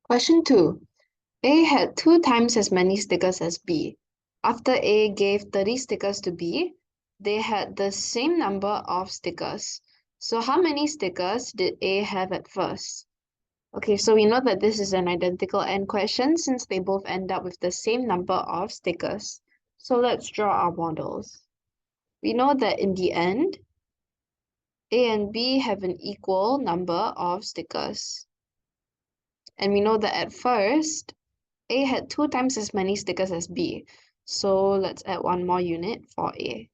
Question 2. A had 2 times as many stickers as B. After A gave 30 stickers to B, they had the same number of stickers. So how many stickers did A have at first? Okay, so we know that this is an identical AND question since they both end up with the same number of stickers. So let's draw our models. We know that in the end, A and B have an equal number of stickers. And we know that at first, A had 2 times as many stickers as B. So let's add one more unit for A.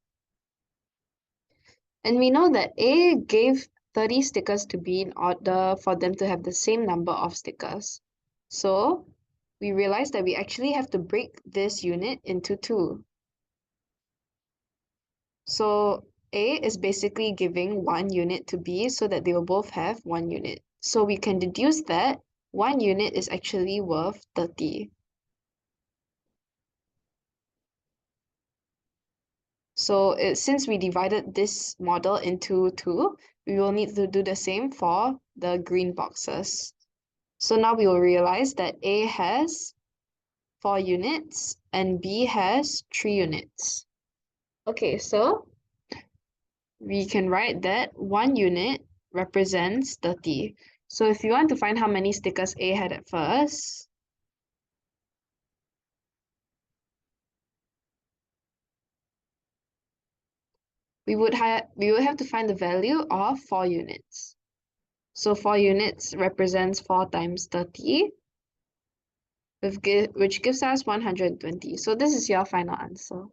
And we know that A gave 30 stickers to B in order for them to have the same number of stickers. So we realize that we actually have to break this unit into two. So A is basically giving 1 unit to B so that they will both have 1 unit. So we can deduce that 1 unit is actually worth 30. So since we divided this model into two, we will need to do the same for the green boxes. So now we will realize that A has 4 units and B has 3 units. Okay, so we can write that 1 unit represents 30. So if you want to find how many stickers A had at first, we would have to find the value of 4 units. So 4 units represents 4 times 30, which gives us 120. So this is your final answer.